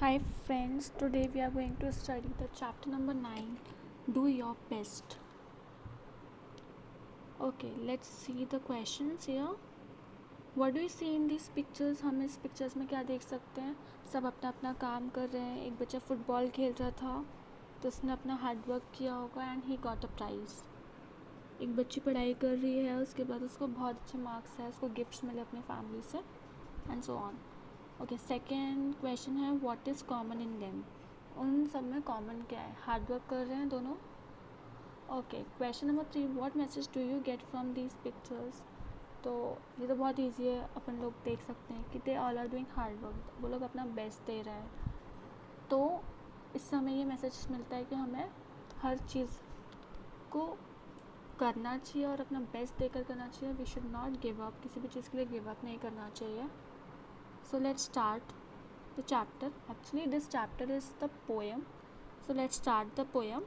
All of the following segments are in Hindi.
Hi friends, today we are going to study the chapter number 9, Do Your Best. Okay, let's see the questions here. What do you see in these pictures? हम इस पिक्चर्स में क्या देख सकते हैं? सब अपना अपना काम कर रहे हैं. एक बच्चा फुटबॉल खेल रहा था तो उसने अपना हार्ड वर्क किया होगा and he got a price. एक बच्ची पढ़ाई कर रही है, उसके बाद उसको बहुत अच्छे मार्क्स है, उसको गिफ्ट्स मिले अपनी फैमिली से and so on. Okay, second question है what is common in them. उन सब में कॉमन क्या है? हार्ड वर्क कर रहे हैं दोनों. Okay, question number 3, what message do you get from these pictures. तो ये तो बहुत ईजी है, अपन लोग देख सकते हैं कि they all are doing hard work. वो लोग अपना बेस्ट दे रहे हैं. तो इससे हमें ये मैसेज मिलता है कि हमें हर चीज़ को करना चाहिए और अपना बेस्ट देकर करना चाहिए. We should not give up. किसी भी चीज़ के लिए गिव अप नहीं करना चाहिए. So let's start the chapter. Actually, this chapter is the poem. So let's start the poem.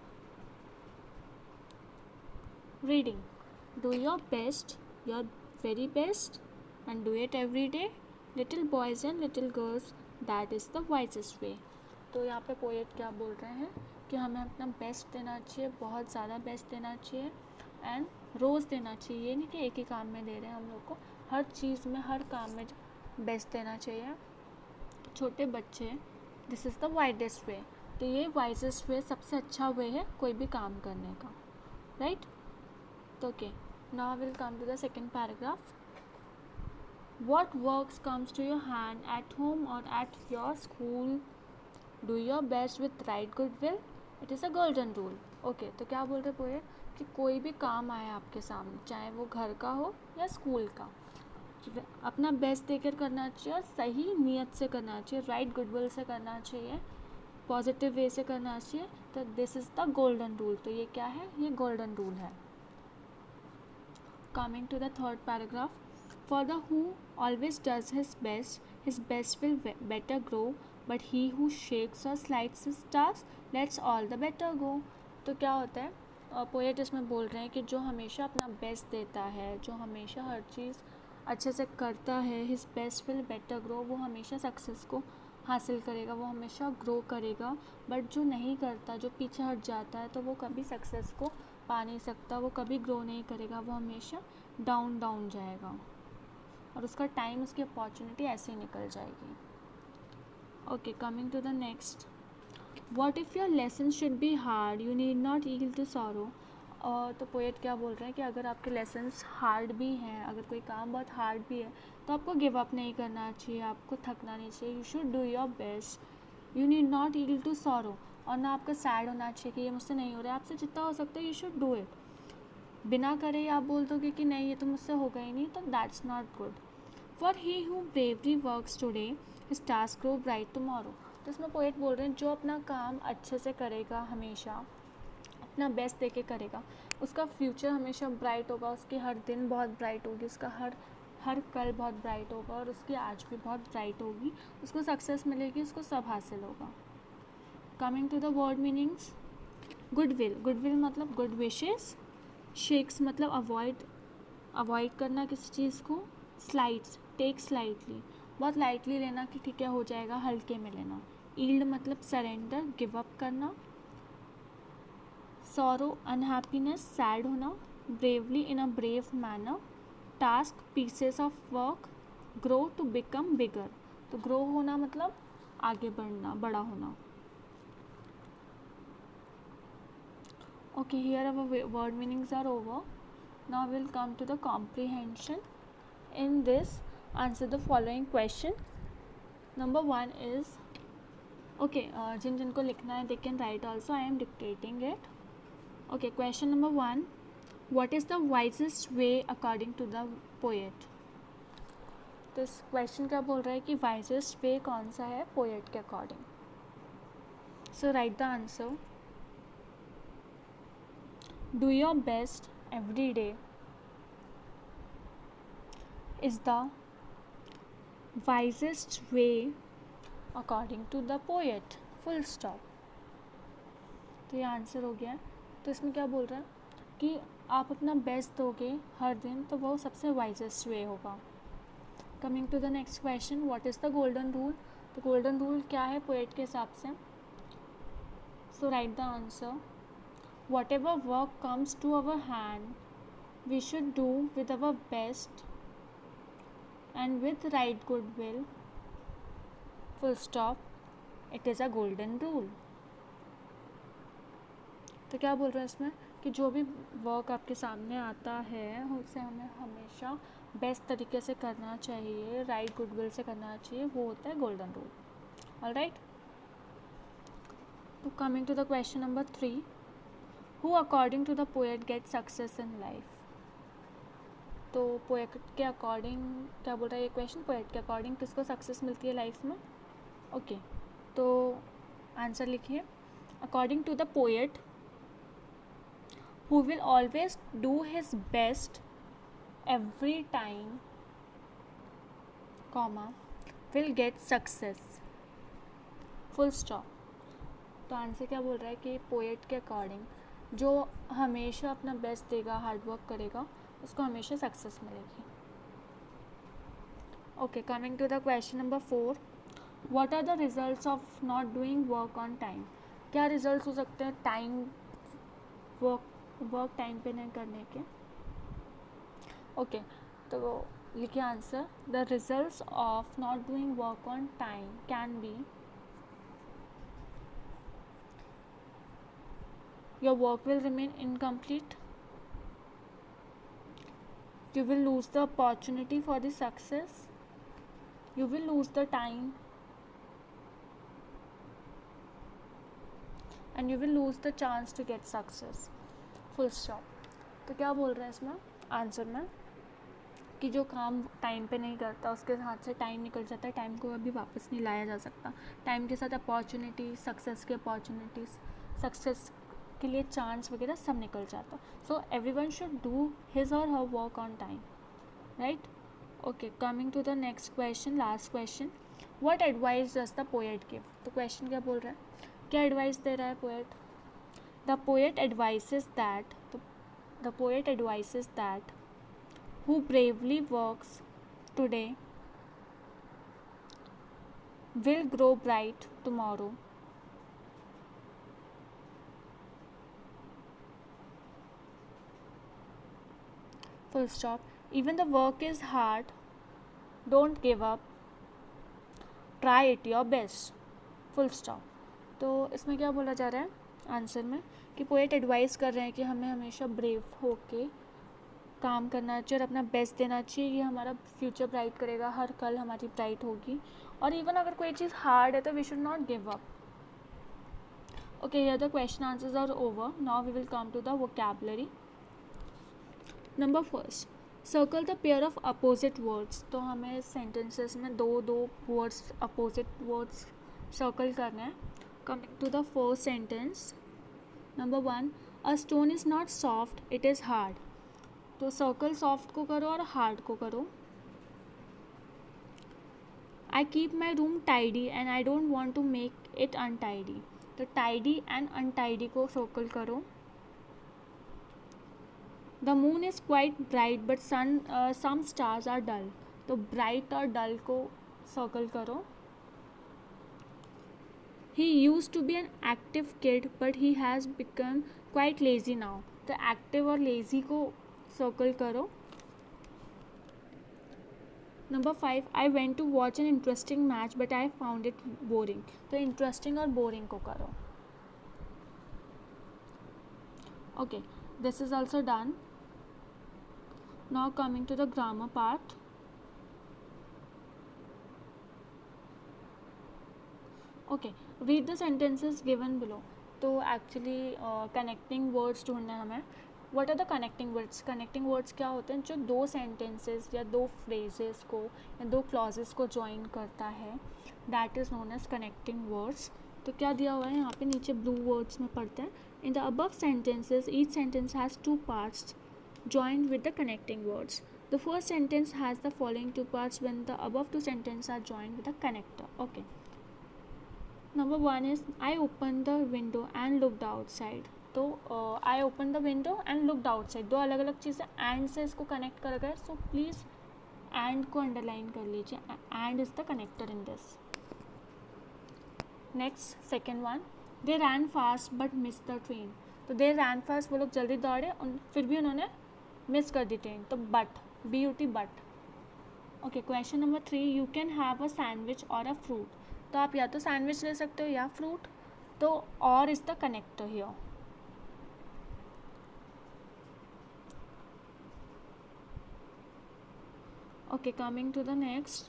Reading. Do your best, your very best, and do it every day. Little boys and little girls, that is the wisest way. तो यहाँ पे पोएट क्या बोल रहे हैं कि हमें अपना बेस्ट देना चाहिए, बहुत ज़्यादा बेस्ट देना चाहिए एंड रोज़ देना चाहिए. ये नहीं कि एक ही काम में दे रहे हैं हम लोग को, हर चीज़ में, हर काम में बेस्ट देना चाहिए. छोटे बच्चे, दिस इज़ द वाइडेस्ट वे. तो ये वाइजेस्ट वे, सबसे अच्छा वे है कोई भी काम करने का, राइट. तो okay, now will come to the second paragraph. What works comes to your hand at home और at your school, do your best with right good will, it is a golden rule. Okay, तो क्या बोल रहे पोएट कि कोई भी काम आए आपके सामने, चाहे वो घर का हो या स्कूल का, अपना बेस्ट देकर करना चाहिए और सही नीयत से करना चाहिए, राइट गुडविल से करना चाहिए, पॉजिटिव वे से करना चाहिए. तो this is the golden rule. तो ये क्या है? ये गोल्डन रूल है. Coming to the third paragraph. For the who always does his best will better grow, but he who shakes or slides his task lets all the better go. तो क्या होता है? पोएट इसमें बोल रहे हैं कि जो हमेशा अपना बेस्ट देता है, जो हमेशा हर चीज़ अच्छे से करता है, his best will better grow, वो हमेशा सक्सेस को हासिल करेगा, वो हमेशा ग्रो करेगा. बट जो नहीं करता, जो पीछे हट जाता है, तो वो कभी सक्सेस को पा नहीं सकता, वो कभी ग्रो नहीं करेगा, वो हमेशा डाउन डाउन जाएगा और उसका टाइम, उसकी अपॉर्चुनिटी ऐसे ही निकल जाएगी. Okay, coming to the next. What if your lesson should be hard, you need not yield to sorrow. और तो पोएट क्या बोल रहे हैं कि अगर आपके लेसन्स हार्ड भी हैं, अगर कोई काम बहुत हार्ड भी है, तो आपको गिव अप नहीं करना चाहिए, आपको थकना नहीं चाहिए. You should do your best. You need not yield to sorrow. और ना आपका सैड होना चाहिए कि ये मुझसे नहीं हो रहा है. आपसे जितना हो सकता है यू शुड डू इट. बिना करे आप बोल दोगे कि नहीं ये तो मुझसे होगा ही नहीं, तो that's not good. For he who bravely works today his task grow bright tomorrow. तो इसमें पोएट बोल रहे हैं जो अपना काम अच्छे से करेगा, हमेशा अपना बेस्ट देके करेगा, उसका फ्यूचर हमेशा ब्राइट होगा, उसकी हर दिन बहुत ब्राइट होगी, उसका हर हर कल बहुत ब्राइट होगा और उसकी आज भी बहुत ब्राइट होगी. उसको सक्सेस मिलेगी, उसको सब हासिल होगा. Coming to the word meanings. Goodwill. Goodwill मतलब गुड विशेस. शेक्स मतलब अवॉइड करना किसी चीज़ को. स्लाइड्स, टेक स्लाइटली, बहुत लाइटली लेना कि ठीक है हो जाएगा, हल्के में लेना. ईल्ड मतलब सरेंडर, गिव अप करना. सॉरो अनहैप्पीनेस, सैड होना. Bravely in a brave manner. Task pieces of work. Grow to become bigger. तो ग्रो होना मतलब आगे बढ़ना, बड़ा होना. Okay, here our word meanings are over. Now will come to the comprehension. In this, answer the following question. Number 1 is, okay, जिनको लिखना है they can write also, I am dictating it. Okay, question number 1, what is the wisest way according to the poet. तो इस क्वेश्चन क्या बोल रहा है कि वाइजेस्ट वे कौन सा है पोएट के according. So write the answer. Do your best every day is the wisest way according to the poet. Full stop. तो ये आंसर हो गया. तो इसमें क्या बोल रहा है कि आप अपना बेस्ट दोगे हर दिन तो वो सबसे वाइजेस्ट वे होगा. Coming to the next question, what is the golden rule. तो गोल्डन रूल क्या है पोएट के हिसाब से? So write the answer. Whatever work comes to our hand we should do with our best and with right goodwill. Full stop. It is a golden rule. तो क्या बोल रहे हैं इसमें कि जो भी वर्क आपके सामने आता है उसे हमें हमेशा बेस्ट तरीके से करना चाहिए, राइट गुडविल से करना चाहिए, वो होता है गोल्डन रूल. ऑलराइट. तो coming to the question number 3. Who according to the poet get success in life? तो पोएट के अकॉर्डिंग क्या बोल रहा है ये क्वेश्चन? पोएट के अकॉर्डिंग किसको सक्सेस मिलती है लाइफ में? ओके, तो आंसर लिखिए. According to the poet who will always do his best every time, comma, will get success. Full stop. तो आंसर क्या बोल रहा है कि पोएट के अकॉर्डिंग जो हमेशा अपना बेस्ट देगा, हार्ड वर्क करेगा, उसको हमेशा सक्सेस मिलेगी. Okay, coming to the question number 4. What are the results of not doing work on time? क्या रिजल्ट्स हो सकते हैं टाइम वर्क टाइम पे नहीं करने के? ओके, तो लिखिए answer. The results of not doing work on time can be your work will remain incomplete, you will lose the opportunity for the success, you will lose the time, and you will lose the chance to get success. Full stop. तो क्या बोल रहे हैं इसमें आंसर में कि जो काम टाइम पे नहीं करता उसके हाथ से टाइम निकल जाता है, टाइम को अभी वापस नहीं लाया जा सकता. टाइम के साथ अपॉर्चुनिटी, सक्सेस की अपॉर्चुनिटीज़, सक्सेस के लिए चांस वगैरह सब निकल जाता. So everyone should do his or her work on time, right. Okay, coming to the next question, last question. What advice does the poet give? तो क्वेश्चन क्या बोल रहा है, क्या एडवाइस दे रहा है poet? The poet advises that who bravely works today will grow bright tomorrow. Full stop. Even the work is hard, don't give up, try it your best. Full stop. तो इसमें क्या बोला जा रहा है आंसर में कि पोएट एडवाइस कर रहे हैं कि हमें हमेशा ब्रेव होके काम करना चाहिए और अपना बेस्ट देना चाहिए. ये हमारा फ्यूचर ब्राइट करेगा, हर कल हमारी ब्राइट होगी. और इवन अगर कोई चीज़ हार्ड है तो we should not give up. Okay, here the question answers are over. Now we will come to the vocabulary. Number first, circle the pair of opposite words. तो हमें सेंटेंसेस में दो वर्ड्स, अपोजिट वर्ड्स सर्कल करना है. Coming to the first sentence, number 1, a stone is not soft, it is hard. तो सर्कल सॉफ्ट को करो और हार्ड को करो. I keep my room tidy and I don't want to make it untidy. तो टाइडी एंड अनटाइडी को सर्कल करो. The moon is quite bright but some stars are dull. तो ब्राइट और डल को सर्कल करो. He use to be an active kid but he has become quite lazy now. तो एक्टिव और लेजी को सर्कल करो. Number 5, I went to watch an interesting match but I found it boring. तो इंटरेस्टिंग और बोरिंग को करो. Okay, this is also done. Now coming to the grammar part. Okay, read the sentences given below. तो एक्चुअली कनेक्टिंग वर्ड्स ढूंढना है हमें. What are the connecting words? Connecting words क्या होते हैं? जो दो सेंटेंसेस या दो फ्रेजेस को या दो क्लॉजेस को ज्वाइन करता है, that is known as connecting words. तो क्या दिया हुआ है यहाँ पे नीचे ब्लू वर्ड्स में पढ़ते हैं. In the above sentences each sentence has 2 parts joined with the connecting words. The first sentence has the following 2 parts when the above 2 sentences are joined with a connector. Okay. Number 1 is I opened the window and looked outside. तो I open the window and looked outside, दो अलग अलग चीज़ें एंड से इसको कनेक्ट कर गए. सो प्लीज़ एंड को अंडरलाइन कर लीजिए. And is the connector in this. Next second one, they ran fast but miss the train. तो दे रैन फास्ट, वो लोग जल्दी दौड़े फिर भी उन्होंने मिस कर दी ट्रेन. तो but, BUT but. Okay, question number 3, you can have a sandwich और अ फ्रूट. तो आप या तो सैंडविच ले सकते हो या फ्रूट. तो और is the connector here. Okay, coming to the next.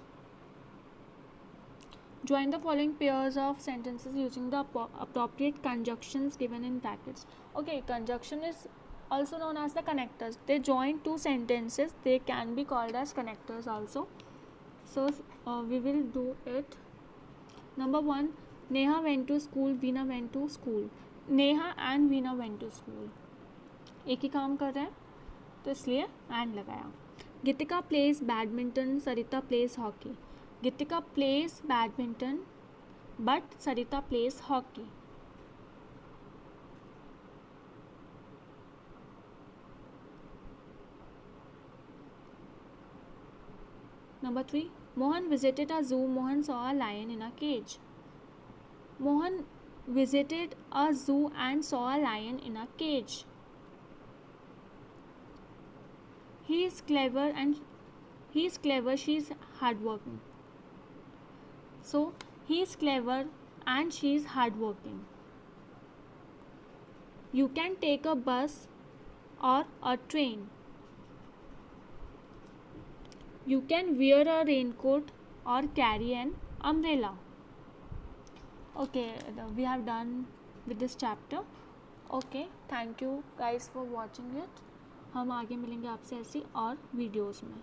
Join the following pairs of sentences using the appropriate conjunctions given in brackets. Okay, conjunction is also known as the connectors. They join two sentences. They can be called as connectors also. So we will do it. Number 1, Neha went to school, Veena went to school. Neha and Veena went to school. एक ही काम कर रहे हैं तो इसलिए एंड लगाया. Gitika plays badminton, Sarita plays hockey. Gitika plays badminton, but Sarita plays hockey. Number 3, Mohan visited a zoo. Mohan saw a lion in a cage. Mohan visited a zoo and saw a lion in a cage. He is clever, she is hardworking. So he is clever and she is hardworking. You can take a bus or a train. You can wear a raincoat or carry an umbrella. Okay, we have done with this chapter. Okay, thank you guys for watching it. हम आगे मिलेंगे आपसे ऐसी और वीडियोस में.